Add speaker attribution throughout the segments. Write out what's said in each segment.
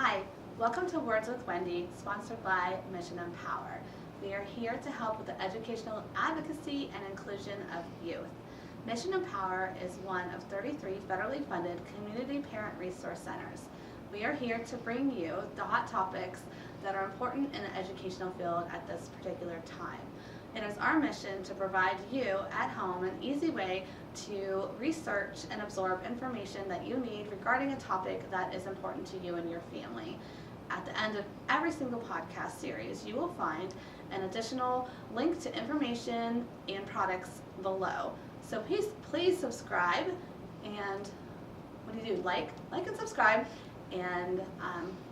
Speaker 1: Hi, welcome to Words with Wendy, sponsored by Mission Empower. We are here to help with the educational advocacy and inclusion of youth. Mission Empower is one of 33 federally funded community parent resource centers. We are here to bring you the hot topics that are important in the educational field at this particular time. It is our mission to provide you at home an easy way to research and absorb information that you need regarding a topic that is important to you and your family. At the end of every single podcast series, you will find an additional link to information and products below. So please subscribe, and what do? Like and subscribe, and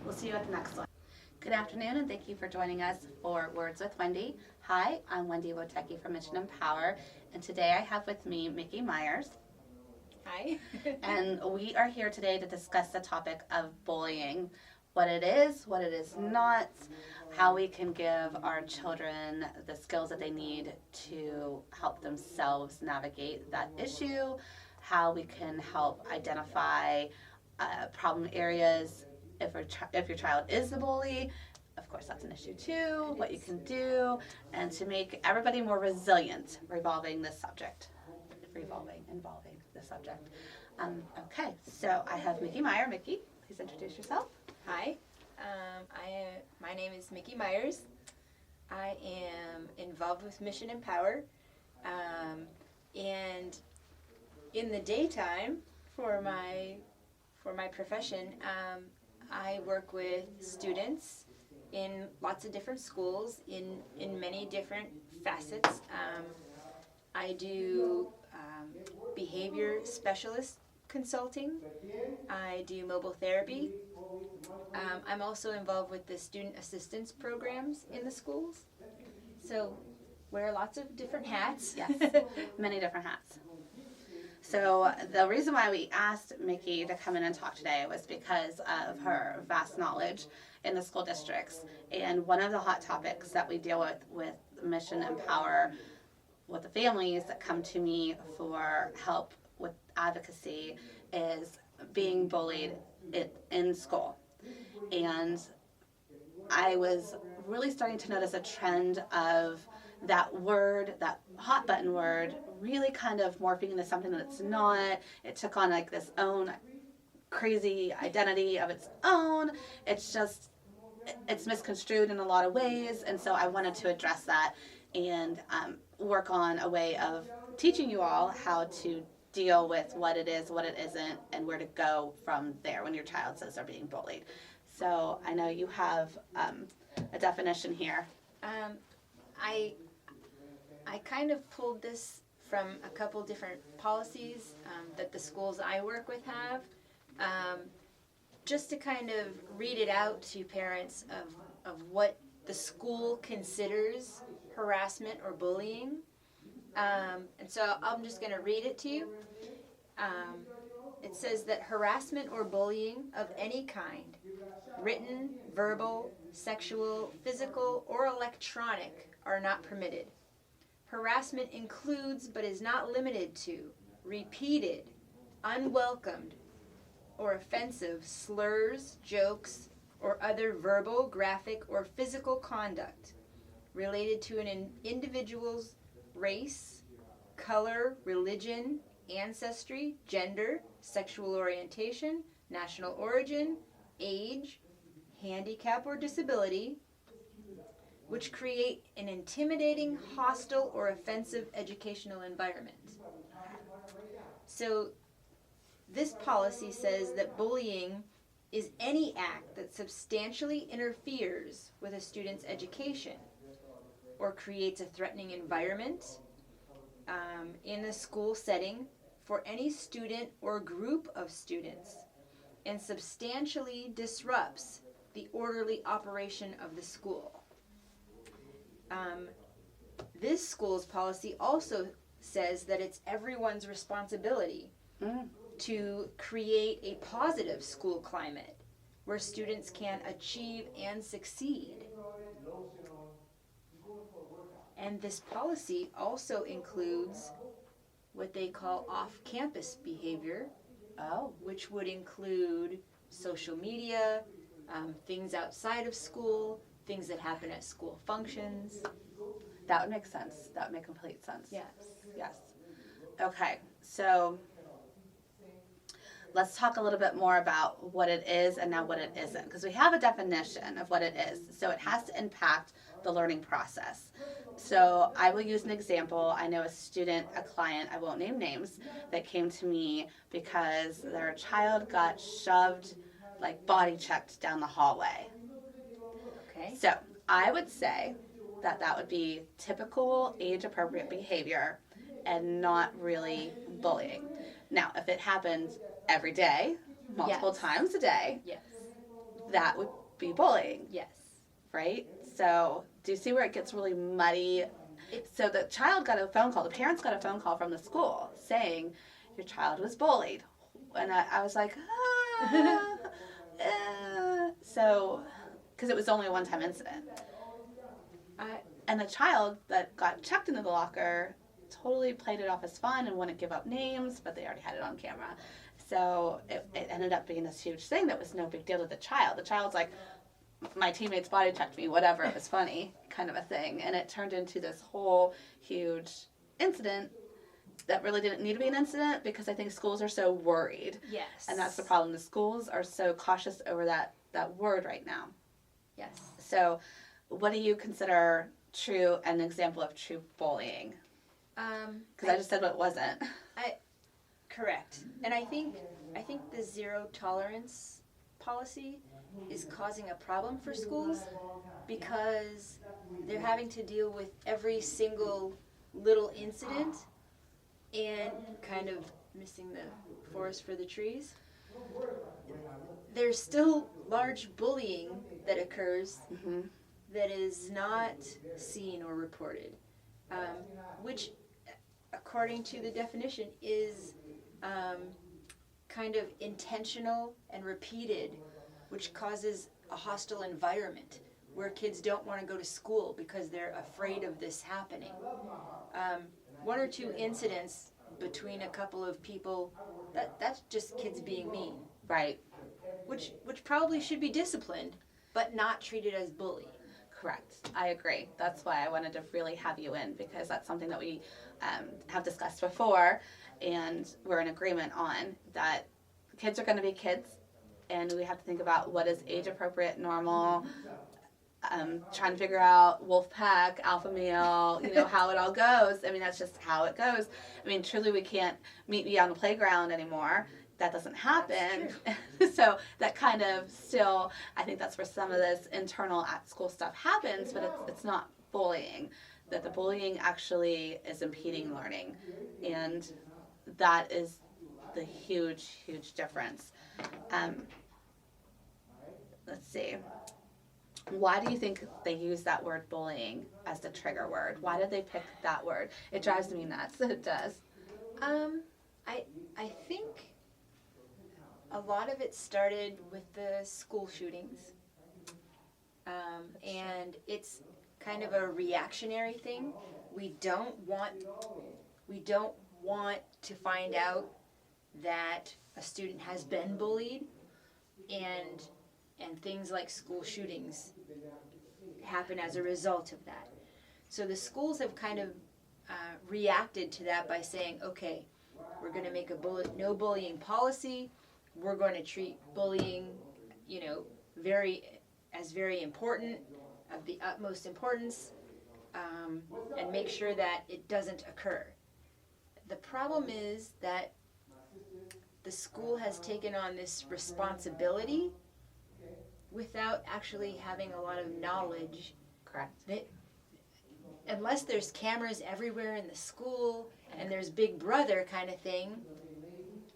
Speaker 1: we'll see you at the next one. Good afternoon, and thank you for joining us for Words with Wendy. Hi, I'm Wendy Wotecki from Mission Empower, and today I have with me Mickey Myers.
Speaker 2: Hi.
Speaker 1: And we are here today to discuss the topic of bullying, what it is not, how we can give our children the skills that they need to help themselves navigate that issue, how we can help identify problem areas if your child is the bully. Of course, that's an issue too, what you can do, and to make everybody more resilient involving this subject. Okay, so I have Mickey Meyer. Mickey, please introduce yourself.
Speaker 2: Hi. My name is Mickey Myers. I am involved with Mission Empower, and in the daytime for my profession, I work with students in lots of different schools in many different facets. I do behavior specialist consulting. I do mobile therapy. I'm also involved with the student assistance programs in the schools. So wear lots of different hats.
Speaker 1: Yes, many different hats. So the reason why we asked Mickey to come in and talk today was because of her vast knowledge in the school districts. And one of the hot topics that we deal with Mission Empower, with the families that come to me for help with advocacy, is being bullied in school. And I was really starting to notice a trend of that word, that hot button word, really kind of morphing into something that it's not. It took on like this own crazy identity of its own. It's misconstrued in a lot of ways, and so I wanted to address that and work on a way of teaching you all how to deal with what it is, what it isn't, and where to go from there when your child says they're being bullied. So I know you have a definition here.
Speaker 2: I kind of pulled this from a couple different policies that the schools I work with have, just to kind of read it out to parents of what the school considers harassment or bullying. And so I'm just going to read it to you. It says that harassment or bullying of any kind, written, verbal, sexual, physical, or electronic, are not permitted. Harassment includes, but is not limited to, repeated, unwelcomed, or offensive slurs, jokes, or other verbal, graphic, or physical conduct related to an individual's race, color, religion, ancestry, gender, sexual orientation, national origin, age, handicap, or disability, which create an intimidating, hostile, or offensive educational environment. So this policy says that bullying is any act that substantially interferes with a student's education or creates a threatening environment in a school setting for any student or group of students and substantially disrupts the orderly operation of the school. This school's policy also says that it's everyone's responsibility to create a positive school climate where students can achieve and succeed. And this policy also includes what they call off-campus behavior, which would include social media, things outside of school, things that happen at school functions.
Speaker 1: That would make sense. That would make complete sense.
Speaker 2: Yes.
Speaker 1: Yes. Okay, so let's talk a little bit more about what it is and now what it isn't, because we have a definition of what it is. So it has to impact the learning process. So I will use an example. I know a student, a client, I won't name names, that came to me because their child got shoved, like body checked down the hallway.
Speaker 2: Okay.
Speaker 1: So I would say that that would be typical age appropriate behavior and not really bullying. Now, if it happens every day, multiple
Speaker 2: Yes.
Speaker 1: times a day,
Speaker 2: Yes.
Speaker 1: that would be bullying,
Speaker 2: Yes.
Speaker 1: right? So do you see where it gets really muddy? So the child got a phone call, the parents got a phone call from the school saying your child was bullied. And I was like, so, because it was only a one-time incident. And the child that got checked into the locker totally played it off as fun and wouldn't give up names, but they already had it on camera. So it ended up being this huge thing that was no big deal to the child. The child's like, my teammates body checked me, whatever, it was funny, kind of a thing. And it turned into this whole huge incident that really didn't need to be an incident because I think schools are so worried.
Speaker 2: Yes.
Speaker 1: And that's the problem. The schools are so cautious over that word right now.
Speaker 2: Yes.
Speaker 1: So what do you consider true, an example of true bullying? Because I just said what it wasn't.
Speaker 2: Correct. And I think the zero tolerance policy is causing a problem for schools because they're having to deal with every single little incident and kind of missing the forest for the trees. There's still large bullying that occurs that is not seen or reported, which, according to the definition, is kind of intentional and repeated, which causes a hostile environment where kids don't want to go to school because they're afraid of this happening. One or two incidents between a couple of people, that's just kids being mean.
Speaker 1: Right.
Speaker 2: Which probably should be disciplined, but not treated as bullying.
Speaker 1: Correct. I agree. That's why I wanted to really have you in, because that's something that we have discussed before and we're in agreement on, that kids are going to be kids and we have to think about what is age appropriate, normal, trying to figure out wolf pack, alpha male, how it all goes. I mean, that's just how it goes. I mean, truly we can't meet me on the playground anymore. That doesn't happen. So that kind of still, I think that's where some of this internal at school stuff happens, but it's not bullying. That the bullying actually is impeding learning. And that is the huge, huge difference. Let's see. Why do you think they use that word bullying as the trigger word? Why did they pick that word? It drives me nuts. It does.
Speaker 2: I think a lot of it started with the school shootings, and it's kind of a reactionary thing. We don't want to find out that a student has been bullied, and things like school shootings happen as a result of that. So the schools have kind of reacted to that by saying, okay, we're going to make a no bullying policy. We're going to treat bullying, very important, of the utmost importance, and make sure that it doesn't occur. The problem is that the school has taken on this responsibility without actually having a lot of knowledge.
Speaker 1: Correct.
Speaker 2: That unless there's cameras everywhere in the school and there's Big Brother kind of thing,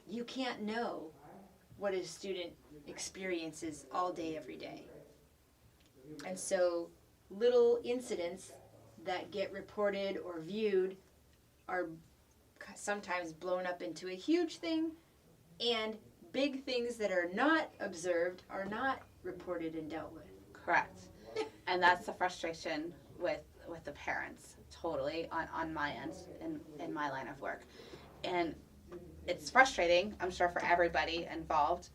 Speaker 2: you can't know what a student experiences all day, every day. And so little incidents that get reported or viewed are sometimes blown up into a huge thing, and big things that are not observed are not reported and dealt with.
Speaker 1: Correct. And that's the frustration with the parents, totally, on my end, in my line of work. And it's frustrating, I'm sure, for everybody involved,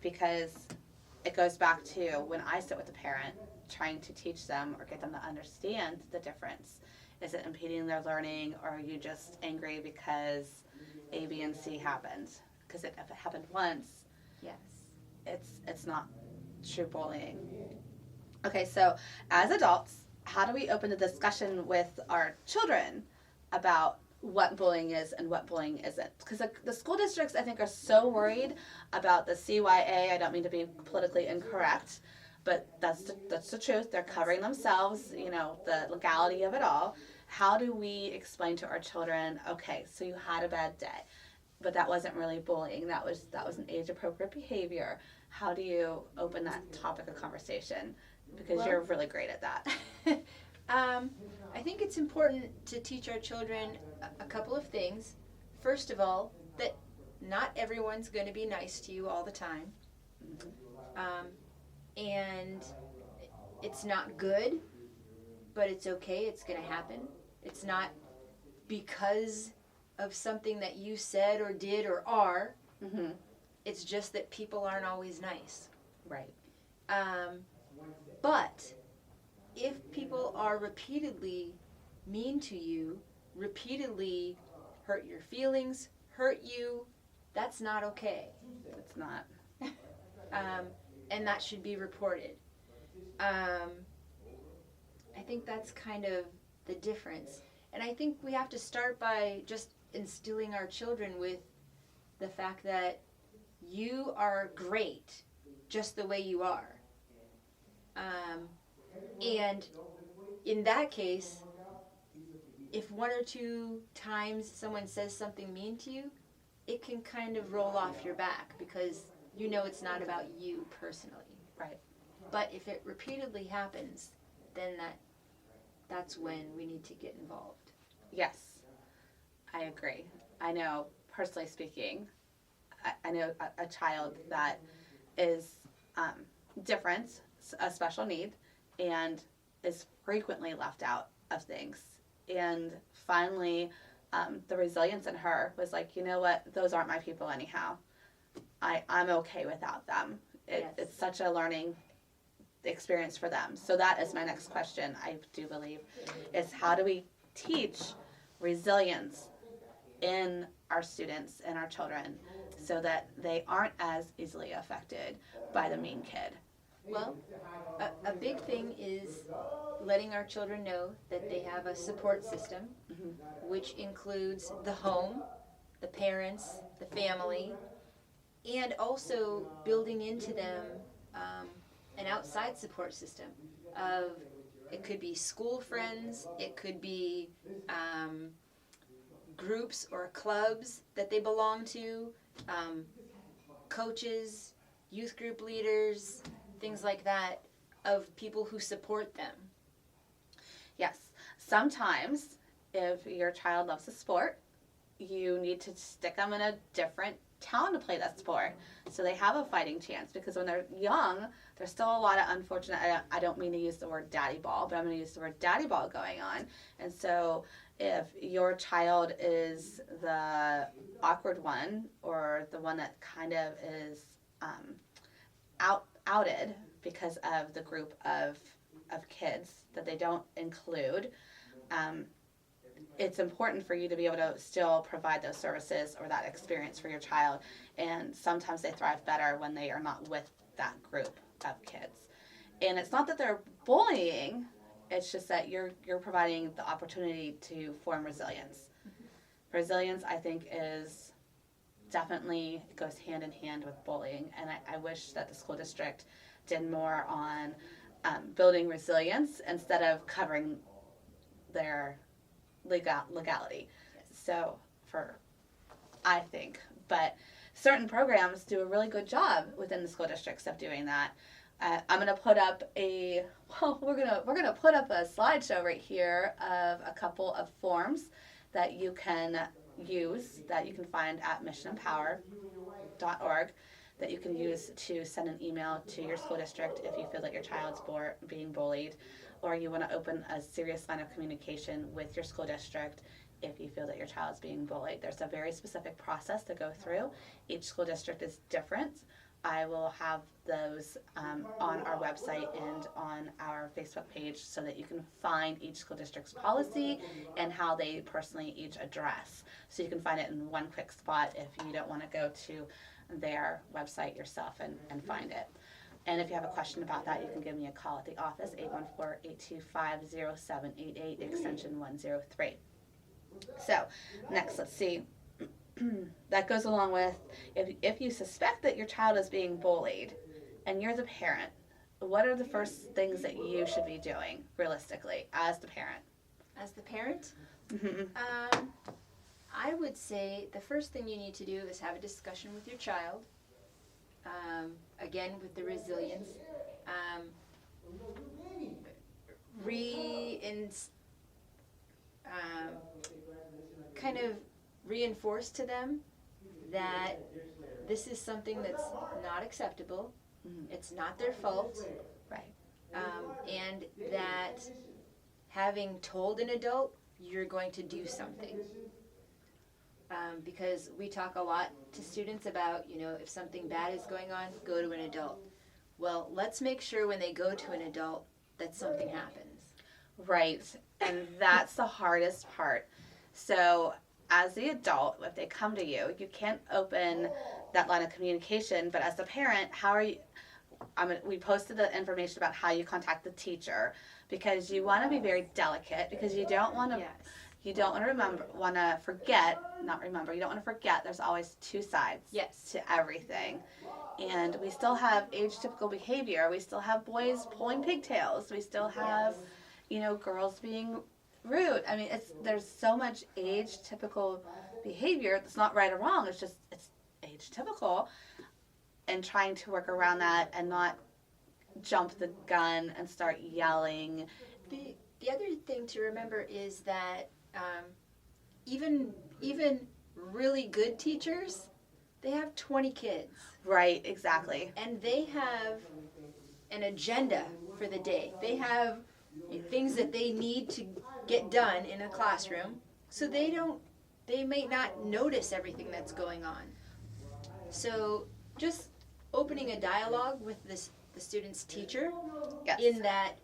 Speaker 1: because it goes back to when I sit with a parent trying to teach them or get them to understand the difference. Is it impeding their learning, or are you just angry because A, B, and C happened? Because if it happened once,
Speaker 2: Yes.
Speaker 1: it's not true bullying. Okay, so as adults, how do we open the discussion with our children about what bullying is and what bullying isn't? Because the school districts, I think, are so worried about the CYA. I don't mean to be politically incorrect, but that's the truth. They're covering themselves, you know, the legality of it all. How do we explain to our children, okay, so you had a bad day, but that wasn't really bullying. That was an age-appropriate behavior. How do you open that topic of conversation? Because you're really great at that.
Speaker 2: I think it's important to teach our children a couple of things. First of all, that not everyone's going to be nice to you all the time. And it's not good, but it's okay. It's going to happen. It's not because of something that you said or did or are.
Speaker 1: Mm-hmm.
Speaker 2: It's just that people aren't always nice.
Speaker 1: Right.
Speaker 2: But if people are repeatedly mean to you, repeatedly hurt your feelings, hurt you, that's not okay.
Speaker 1: It's not.
Speaker 2: And that should be reported. I think that's kind of the difference. And I think we have to start by just instilling our children with the fact that you are great just the way you are. And in that case, if one or two times someone says something mean to you, it can kind of roll off your back because you know it's not about you personally.
Speaker 1: Right.
Speaker 2: But if it repeatedly happens, then that's when we need to get involved.
Speaker 1: Yes, I agree. I know, personally speaking, I know a child that is different, a special need, and is frequently left out of things. And finally, the resilience in her was like, you know what, those aren't my people anyhow. I'm okay without them. It's such a learning experience for them. So that is my next question, I do believe, is how do we teach resilience in our students and our children so that they aren't as easily affected by the mean kid?
Speaker 2: Well, a big thing is letting our children know that they have a support system, which includes the home, the parents, the family, and also building into them an outside support system of, it could be school friends, it could be groups or clubs that they belong to, coaches, youth group leaders, things like that, of people who support them.
Speaker 1: Yes. Sometimes, if your child loves a sport, you need to stick them in a different town to play that sport so they have a fighting chance, because when they're young, there's still a lot of unfortunate, I don't mean to use the word daddy ball, but I'm going to use the word daddy ball going on. And so if your child is the awkward one, or the one that kind of is outed because of the group of kids that they don't include, it's important for you to be able to still provide those services or that experience for your child. And sometimes they thrive better when they are not with that group of kids. And it's not that they're bullying, it's just that you're providing the opportunity to form resilience. Resilience, I think, is definitely goes hand in hand with bullying. And I wish that the school district did more on building resilience instead of covering their legality.
Speaker 2: Yes.
Speaker 1: So I think, but certain programs do a really good job within the school districts of doing that. I'm gonna put up we're gonna put up a slideshow right here of a couple of forms that you can use, that you can find at missionempower.org, that you can use to send an email to your school district if you feel that your child's being bullied, or you want to open a serious line of communication with your school district if you feel that your child's being bullied. There's a very specific process to go through. Each school district is different, I will have those on our website and on our Facebook page so that you can find each school district's policy and how they personally each address. So you can find it in one quick spot if you don't want to go to their website yourself and find it. And if you have a question about that, you can give me a call at the office, 814-825-0788, extension 103. So next, let's see. That goes along with if you suspect that your child is being bullied and you're the parent, what are the first things that you should be doing realistically as the parent?
Speaker 2: As the parent,
Speaker 1: Mm-hmm.
Speaker 2: I would say the first thing you need to do is have a discussion with your child. Again, with the resilience. Kind of reinforce to them that this is something that's not acceptable.
Speaker 1: Mm-hmm.
Speaker 2: It's not their fault.
Speaker 1: Right.
Speaker 2: And that having told an adult, you're going to do something. Because we talk a lot to students about, if something bad is going on, go to an adult. Well, let's make sure when they go to an adult that something happens.
Speaker 1: Right. And that's the hardest part. So as the adult, if they come to you, you can't open that line of communication. But as the parent, how are you? We posted the information about how you contact the teacher because you want to be very delicate because you don't want to.
Speaker 2: Yes.
Speaker 1: You don't want to forget. You don't want to forget there's always two sides
Speaker 2: Yes.
Speaker 1: to everything. And we still have age-typical behavior. We still have boys pulling pigtails. We still have, girls being rude. I mean, there's so much age-typical behavior that's not right or wrong. It's age-typical. And trying to work around that and not jump the gun and start yelling.
Speaker 2: The other thing to remember is that even really good teachers, they have 20 kids.
Speaker 1: Right, exactly.
Speaker 2: And they have an agenda for the day. They have things that they need to get done in a classroom, so they may not notice everything that's going on. So just opening a dialogue with the student's teacher,
Speaker 1: Yes.
Speaker 2: in that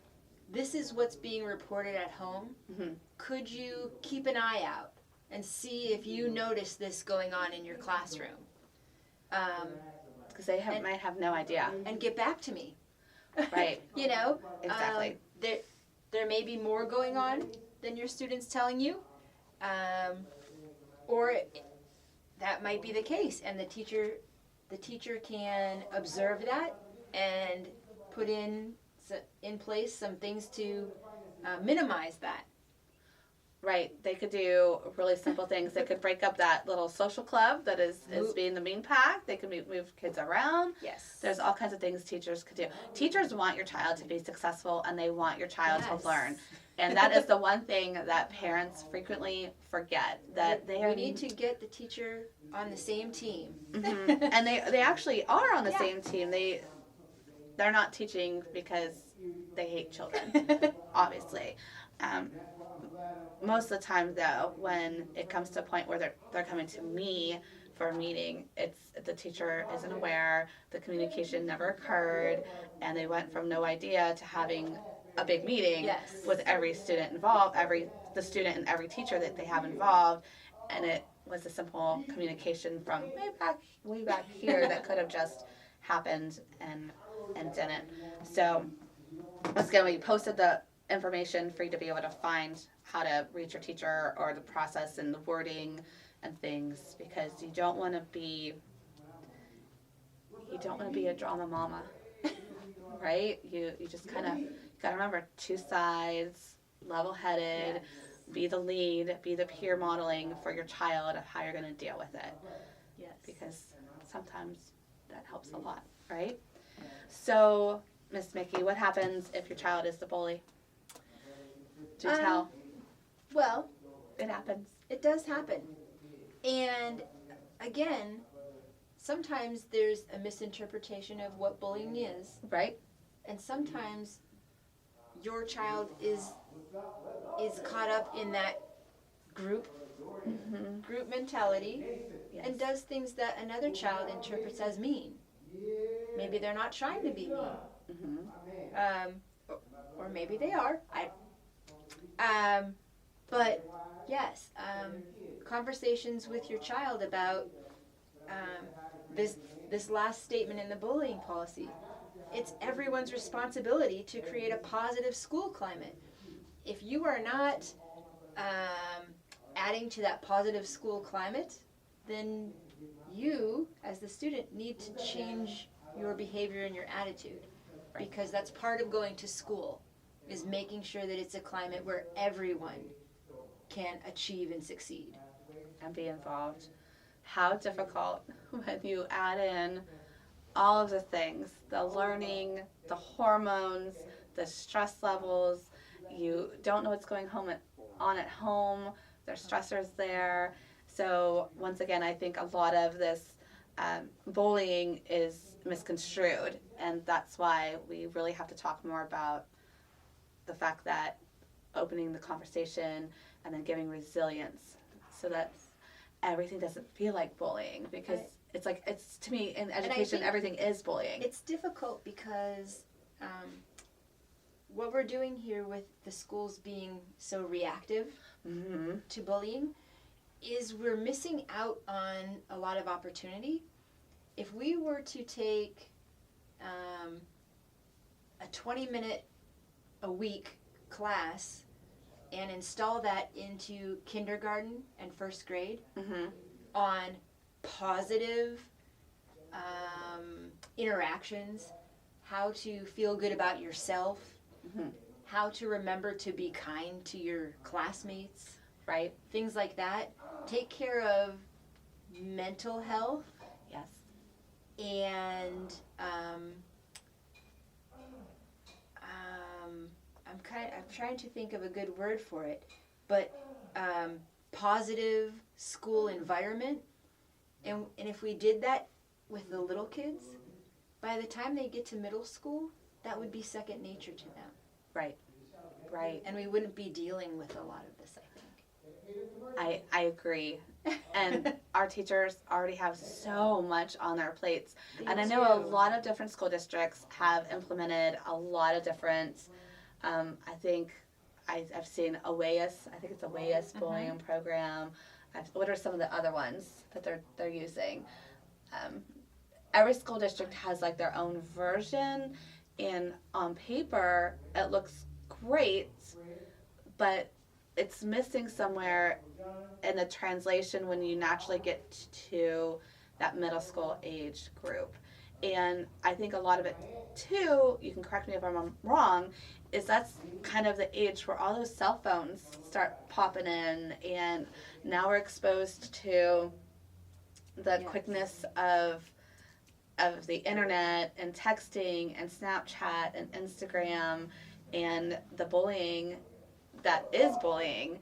Speaker 2: this is what's being reported at home.
Speaker 1: Mm-hmm.
Speaker 2: Could you keep an eye out and see if you notice this going on in your classroom?
Speaker 1: Because they might have no idea.
Speaker 2: And get back to me.
Speaker 1: Right.
Speaker 2: Exactly.
Speaker 1: Exactly.
Speaker 2: There may be more going on than your student's telling you, or that might be the case, and the teacher can observe that and put in place some things to minimize that.
Speaker 1: Right. They could do really simple things. They could break up that little social club that is being the mean pack. They could move kids around.
Speaker 2: Yes.
Speaker 1: There's all kinds of things teachers could do. Teachers want your child to be successful, and they want your child to learn. And that is the one thing that parents frequently forget, that
Speaker 2: we need to get the teacher on the same team.
Speaker 1: Mm-hmm. And they actually are on the same team. They're not teaching because they hate children, obviously. Most of the time, though, when it comes to a point where they're coming to me for a meeting, it's the teacher isn't aware, the communication never occurred, and they went from no idea to having a big meeting with every student involved, the student and every teacher that they have involved, and it was a simple communication from way back here that could have just happened and didn't. So once again, we posted the information for you to be able to find how to reach your teacher or the process and the wording and things, because you don't want to be a drama mama, right? You just kind of got to remember two sides, level-headed, be the lead, be the peer modeling for your child of how you're going to deal with it.
Speaker 2: Yes.
Speaker 1: Because sometimes that helps a lot, right? So, Miss Mickey, what happens if your child is the bully? Do tell.
Speaker 2: Well,
Speaker 1: It happens.
Speaker 2: it does happen. And again, sometimes there's a misinterpretation of what bullying is,
Speaker 1: Right?
Speaker 2: and sometimes your child is caught up in that group mentality
Speaker 1: Yes.
Speaker 2: and does things that another child interprets as mean. Maybe they're not trying to be mean.
Speaker 1: Mm-hmm.
Speaker 2: Or maybe they are. But yes, conversations with your child about this last statement in the bullying policy. It's everyone's responsibility to create a positive school climate. If you are not adding to that positive school climate, then you, as the student, need to change your behavior and your attitude, because that's part of going to school, is making sure that it's a climate where everyone can achieve and succeed.
Speaker 1: And be involved. How difficult when you add in all of the things, the learning, the hormones, the stress levels. You don't know what's going on at home. There's stressors there. So once again, I think a lot of this bullying is misconstrued, and that's why we really have to talk more about the fact that opening the conversation and then giving resilience so that everything doesn't feel like bullying, because it's to me in education everything is bullying.
Speaker 2: It's difficult because what we're doing here with the schools being so reactive to bullying is we're missing out on a lot of opportunity. If we were to take a 20-minute a week class and install that into kindergarten and first grade on positive interactions, how to feel good about yourself, how to remember to be kind to your classmates,
Speaker 1: right?
Speaker 2: Things like that. Take care of mental health.
Speaker 1: Yes.
Speaker 2: And I'm trying to think of a good word for it, but positive school environment. And if we did that with the little kids, by the time they get to middle school, that would be second nature to them.
Speaker 1: Right.
Speaker 2: And we wouldn't be dealing with a lot of this, I
Speaker 1: think. I agree. And our teachers already have so much on their plates. And I know a lot of different school districts have implemented a lot of different, I think I've seen AWAES, I think it's AWAES bullying program. What are some of the other ones that they're using? Every school district has like their own version, and on paper it looks great, but it's missing somewhere in the translation when you naturally get to that middle school age group. And I think a lot of it too, you can correct me if I'm wrong, is that's kind of the age where all those cell phones start popping in, and now we're exposed to the quickness of the internet and texting and Snapchat and Instagram and the bullying that is bullying.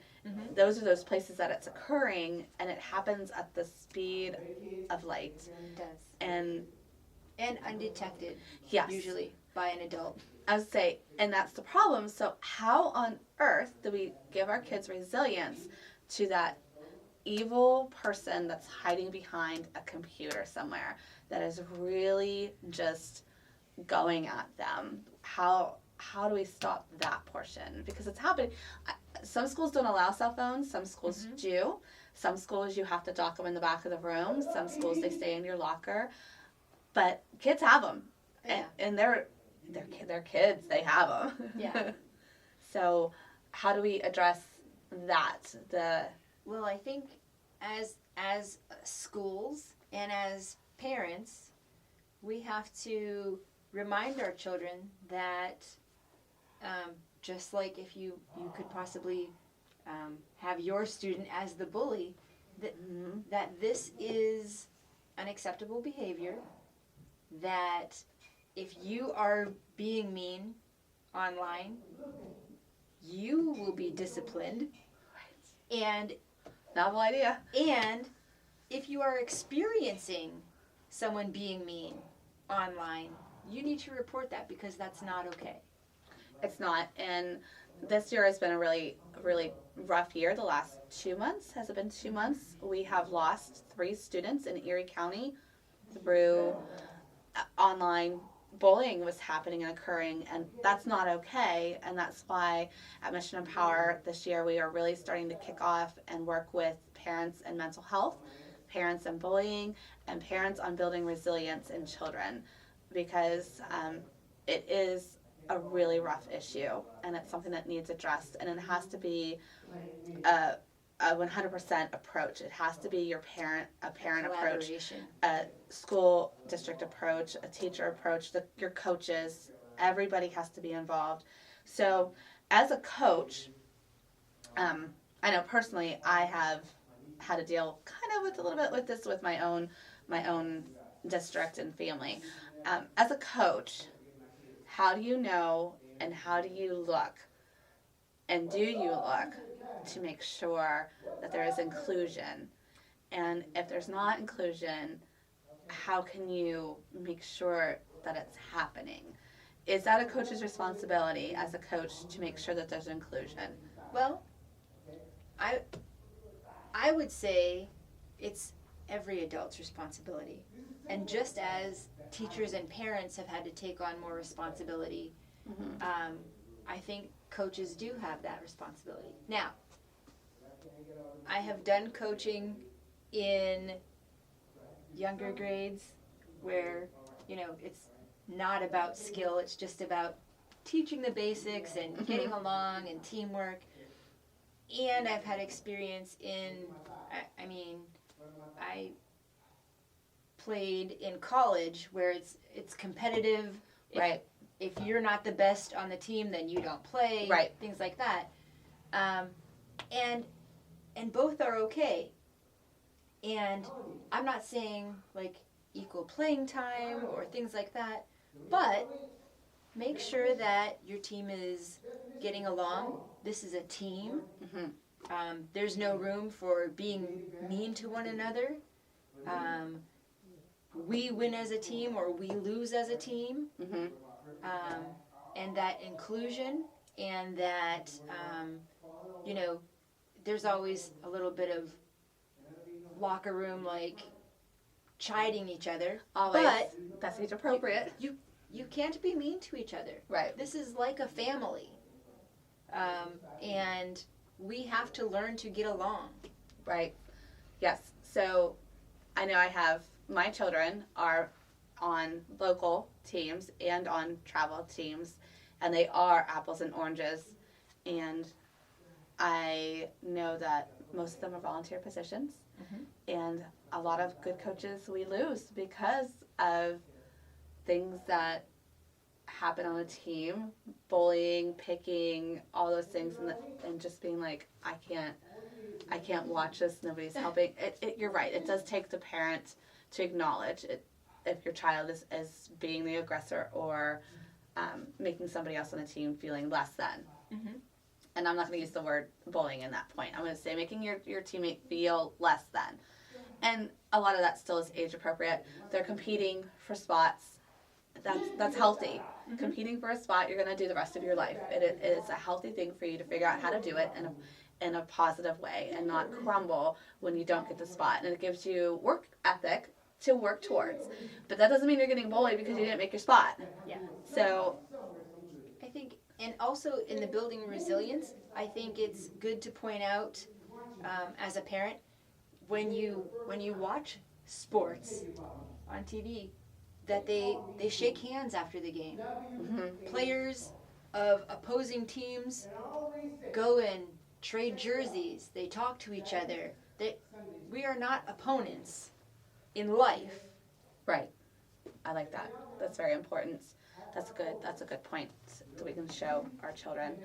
Speaker 1: Those are those places that it's occurring, and it happens at the speed of light.
Speaker 2: It does.
Speaker 1: And
Speaker 2: undetected.
Speaker 1: Yes.
Speaker 2: Usually by an adult.
Speaker 1: I would say, and that's the problem. So how on earth do we give our kids resilience to that evil person that's hiding behind a computer somewhere that is really just going at them? How do we stop that portion? Because it's happening. Some schools don't allow cell phones. Some schools do. Some schools you have to dock them in the back of the room. Some schools they stay in your locker. But kids have them, and they're kids. They have them.
Speaker 2: Yeah.
Speaker 1: So how do we address that?
Speaker 2: Well, I think as schools and as parents, we have to remind our children that just like if you could possibly have your student as the bully, that this is unacceptable behavior, that if you are being mean online, you will be disciplined. And
Speaker 1: novel idea.
Speaker 2: And if you are experiencing someone being mean online, you need to report that, because that's not okay.
Speaker 1: It's not. And this year has been a really, really rough year. The last 2 months, has it been 2 months? We have lost 3 students in Erie County through online bullying was happening and occurring, and that's not okay. And that's why at Mission Empower this year we are really starting to kick off and work with parents and mental health, parents and bullying, and parents on building resilience in children, because it is a really rough issue, and it's something that needs addressed, and it has to be a 100% approach. It has to be a parent approach, a school district approach, a teacher approach, your coaches. Everybody has to be involved. So, as a coach, I know personally I have had to deal kind of with a little bit with this with my own district and family. As a coach, how do you know and how do you look and do you look to make sure that there is inclusion? And if there's not inclusion, how can you make sure that it's happening? Is that a coach's responsibility as a coach to make sure that there's inclusion?
Speaker 2: Well, I would say it's every adult's responsibility. And just as teachers and parents have had to take on more responsibility, I think coaches do have that responsibility. Now, I have done coaching in younger grades where, it's not about skill, it's just about teaching the basics and getting along and teamwork. And I've had experience I played in college where it's competitive.
Speaker 1: Right.
Speaker 2: If you're not the best on the team, then you don't play.
Speaker 1: Right.
Speaker 2: Things like that. And both are okay. And I'm not saying like equal playing time or things like that, but make sure that your team is getting along. This is a team. There's no room for being mean to one another. We win as a team or we lose as a team. And that inclusion and that, there's always a little bit of locker room, like, chiding each other.
Speaker 1: Always.
Speaker 2: But
Speaker 1: that's age appropriate.
Speaker 2: You can't be mean to each other.
Speaker 1: Right.
Speaker 2: This is like a family. And we have to learn to get along.
Speaker 1: Right. Yes. So I know my children are on local teams and on travel teams, and they are apples and oranges. And I know that most of them are volunteer positions, and a lot of good coaches we lose because of things that happen on a team, bullying, picking, all those things, and just being like, I can't watch this. Nobody's helping. You're right. It does take the parent to acknowledge it if your child is being the aggressor or making somebody else on the team feeling less than. And I'm not going to use the word bullying in that point. I'm going to say making your teammate feel less than. And a lot of that still is age appropriate. They're competing for spots. That's healthy. Competing for a spot you're going to do the rest of your life. It is a healthy thing for you to figure out how to do it in a positive way and not crumble when you don't get the spot. And it gives you work ethic to work towards. But that doesn't mean you're getting bullied because you didn't make your spot.
Speaker 2: Yeah.
Speaker 1: So
Speaker 2: I think, and also in the building resilience, I think it's good to point out as a parent, when you watch sports on TV, that they shake hands after the game. Players of opposing teams go and trade jerseys. They talk to each other. We are not opponents in life.
Speaker 1: right. I like that. That's very important. That's a good point that we can show our children.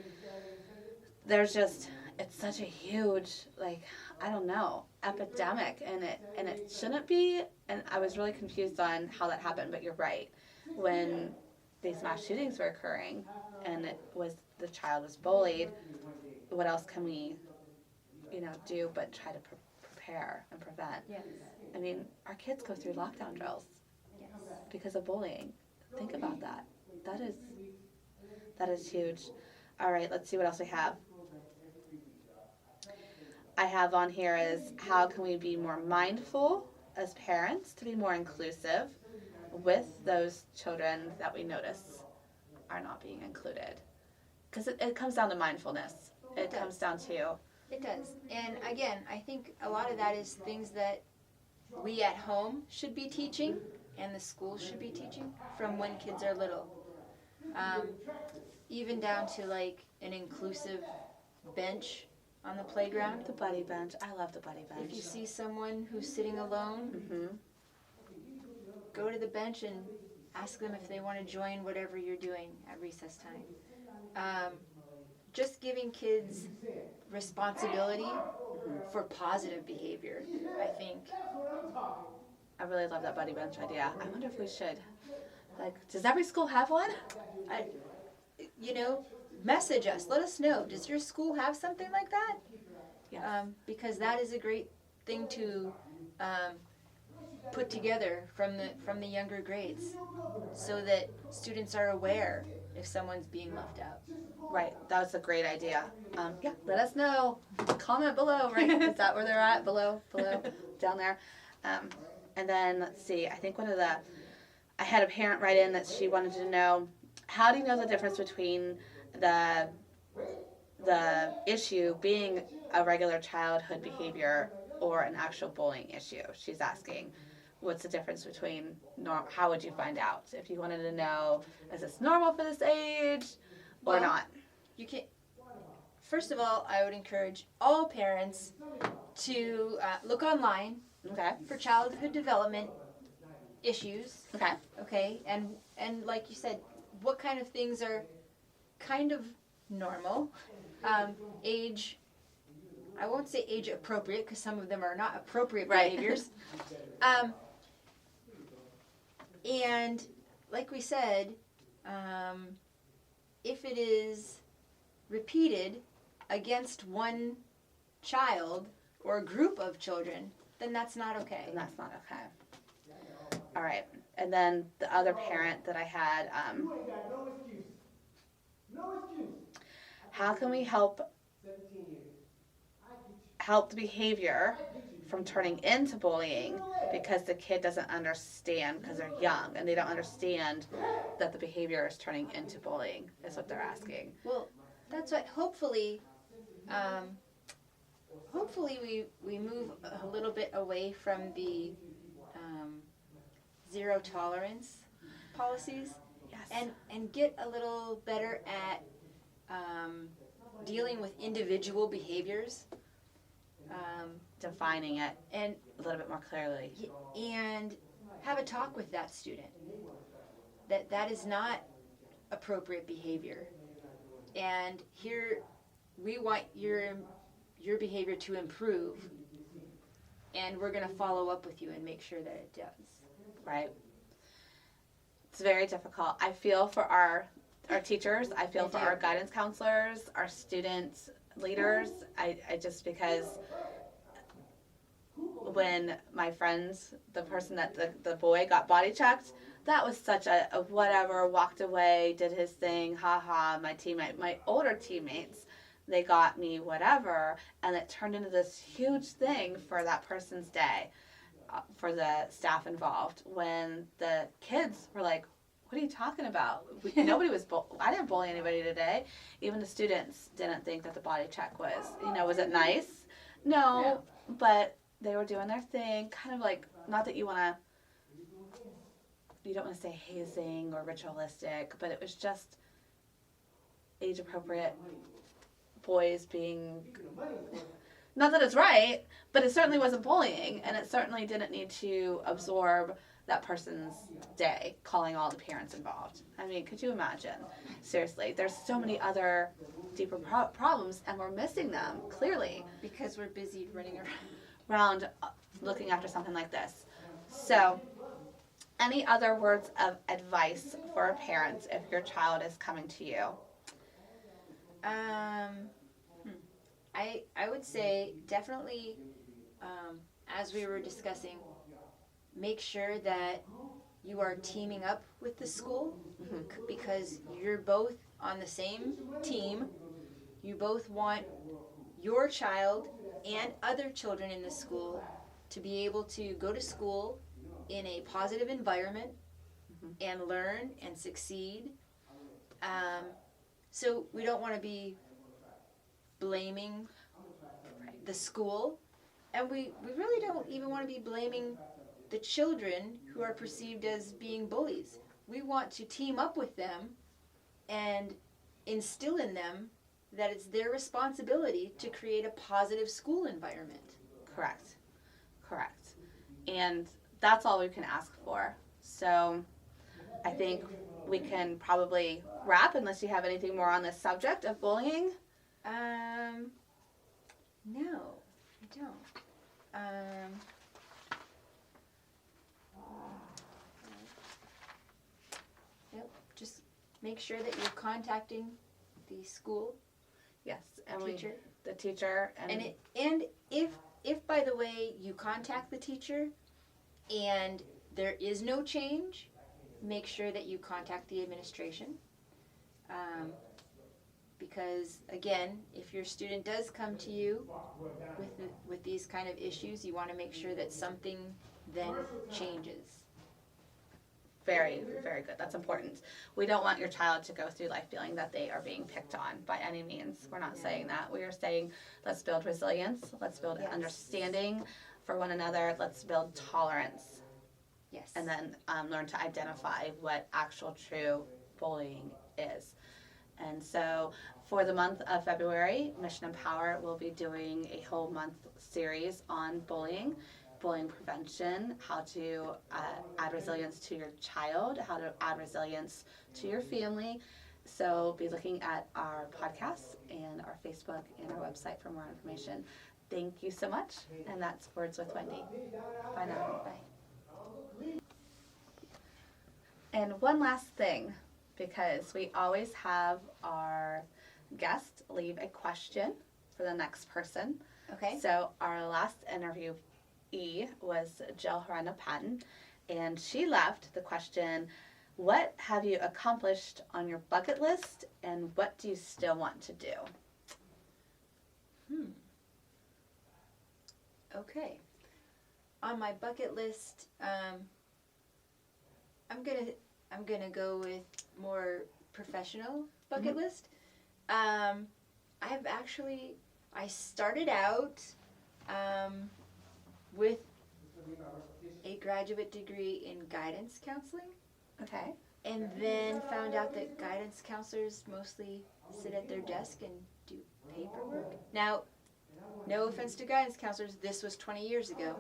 Speaker 1: It's such a huge, I don't know, epidemic, and it shouldn't be. And I was really confused on how that happened, but you're right. When these mass shootings were occurring and the child was bullied, what else can we do but try to prepare and prevent?
Speaker 2: Yes.
Speaker 1: I mean, our kids go through lockdown drills because of bullying. Think about that. That is huge. All right, let's see what else we have. I have on here is how can we be more mindful as parents to be more inclusive, with those children that we notice are not being included. Because it comes down to mindfulness. It comes down to...
Speaker 2: It does. And again, I think a lot of that is things that we at home should be teaching and the school should be teaching from when kids are little. Even down to like an inclusive bench on the playground.
Speaker 1: The buddy bench. I love the buddy bench.
Speaker 2: If you see someone who's sitting alone, go to the bench and ask them if they want to join whatever you're doing at recess time. Just giving kids responsibility for positive behavior, I think.
Speaker 1: I really love that buddy bench idea. I wonder if we should. Like, does every school have one?
Speaker 2: Message us. Let us know. Does your school have something like that?
Speaker 1: Yes.
Speaker 2: Because that is a great thing to put together from the younger grades, so that students are aware if someone's being left out.
Speaker 1: Right. That was a great idea. Let us know. Comment below. Right? Is that where they're at? Below, down there. And then let's see. I think I had a parent write in that she wanted to know, how do you know the difference between the issue being a regular childhood behavior or an actual bullying issue? She's asking, what's the difference between, how would you find out? If you wanted to know, is this normal for this age or not?
Speaker 2: You can. First of all, I would encourage all parents to look online for childhood development issues. Okay, and like you said, what kind of things are kind of normal, age. I won't say age appropriate because some of them are not appropriate behaviors. And like we said, if it is repeated against one child or a group of children, then that's not okay.
Speaker 1: All right. And then the other parent that I had, how can we help the behavior from turning into bullying, because the kid doesn't understand, because they're young and they don't understand that the behavior is turning into bullying, is what they're asking.
Speaker 2: Well, that's what hopefully we move a little bit away from the zero tolerance policies.
Speaker 1: Yes.
Speaker 2: And get a little better at dealing with individual behaviors.
Speaker 1: Defining it and a little bit more clearly.
Speaker 2: And have a talk with that student. That is not appropriate behavior. And here we want your behavior to improve. And we're going to follow up with you and make sure that it does.
Speaker 1: Right. It's very difficult. I feel for our teachers. I feel for our guidance counselors, our student leaders. I just, because when my friends, the person that the boy got body checked, that was such a whatever, walked away, did his thing, haha, my older teammates, they got me whatever, and it turned into this huge thing for that person's day, for the staff involved, when the kids were like, what are you talking about? Nobody was, I didn't bully anybody today. Even the students didn't think that the body check was, was it nice? No, but they were doing their thing, kind of like, not that you don't want to say hazing or ritualistic, but it was just age appropriate boys being, not that it's right, but it certainly wasn't bullying, and it certainly didn't need to absorb that person's day, calling all the parents involved. I mean, could you imagine? Seriously, there's so many other deeper problems, and we're missing them, clearly.
Speaker 2: Because we're busy running
Speaker 1: around looking after something like this. So, any other words of advice for parents if your child is coming to you?
Speaker 2: I would say definitely, as we were discussing, make sure that you are teaming up with the school, because you're both on the same team. You both want your child and other children in the school to be able to go to school in a positive environment and learn and succeed. So we don't want to be blaming the school, and we really don't even want to be blaming the children who are perceived as being bullies. We want to team up with them and instill in them that it's their responsibility to create a positive school environment.
Speaker 1: Correct. And that's all we can ask for. So I think we can probably wrap unless you have anything more on this subject of bullying.
Speaker 2: No, I don't. Nope. Just make sure that you're contacting the school.
Speaker 1: Yes, and
Speaker 2: teacher.
Speaker 1: The teacher,
Speaker 2: and if by the way you contact the teacher and there is no change, make sure that you contact the administration. Because again, if your student does come to you with these kind of issues, you want to make sure that something then changes.
Speaker 1: Very, very good. That's important. We don't want your child to go through life feeling that they are being picked on by any means. We're not saying that. We are saying let's build resilience. Let's build understanding for one another. Let's build tolerance.
Speaker 2: Yes.
Speaker 1: And then learn to identify what actual true bullying is. And so for the month of February, Mission Empower will be doing a whole month series on bullying prevention, how to add resilience to your child, how to add resilience to your family. So be looking at our podcasts and our Facebook and our website for more information. Thank you so much. And that's Words with Wendi. Bye now. Bye. And one last thing, because we always have our guest leave a question for the next person.
Speaker 2: Okay.
Speaker 1: So our last interview was Jill Horrenda Patton, and she left the question, what have you accomplished on your bucket list, and what do you still want to do?
Speaker 2: Okay. On my bucket list, I'm gonna go with more professional bucket list. I started out with a graduate degree in guidance counseling.
Speaker 1: Okay.
Speaker 2: And then found out that guidance counselors mostly sit at their desk and do paperwork. Now, no offense to guidance counselors, this was 20 years ago.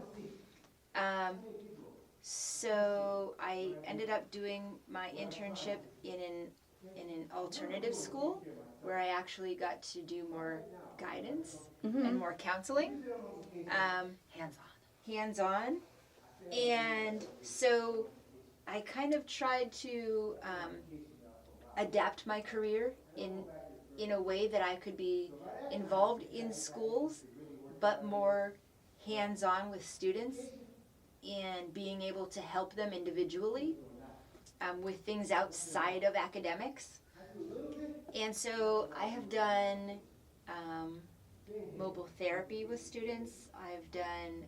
Speaker 2: So I ended up doing my internship in an alternative school where I actually got to do more guidance and more counseling. Hands-on. And so I kind of tried to adapt my career in a way that I could be involved in schools, but more hands-on with students and being able to help them individually with things outside of academics. And so I have done mobile therapy with students. I've done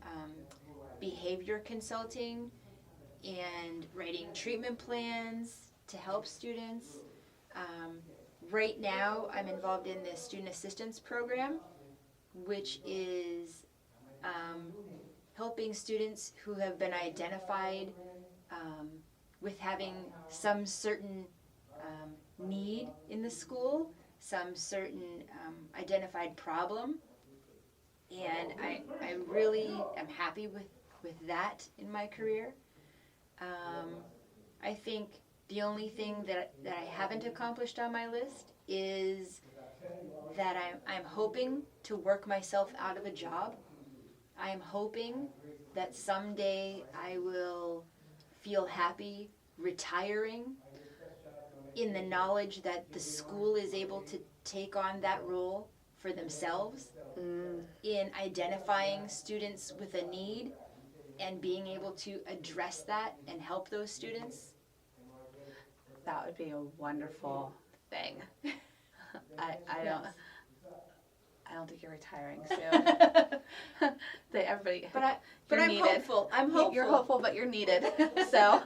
Speaker 2: behavior consulting and writing treatment plans to help students. Right now, I'm involved in the Student Assistance Program, which is helping students who have been identified with having some certain need in the school, some certain identified problem. And I really am happy with that in my career. I think the only thing that I haven't accomplished on my list is that I'm hoping to work myself out of a job. I'm hoping that someday I will feel happy retiring in the knowledge that the school is able to take on that role for themselves in identifying students with a need and being able to address that and help those students.
Speaker 1: That would be a wonderful thing. I don't think you're retiring soon. Everybody.
Speaker 2: But I'm
Speaker 1: needed.
Speaker 2: hopeful. I'm hopeful.
Speaker 1: You're hopeful, but you're needed. So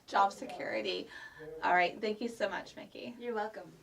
Speaker 1: job security. All right. Thank you so much, Mickey.
Speaker 2: You're welcome.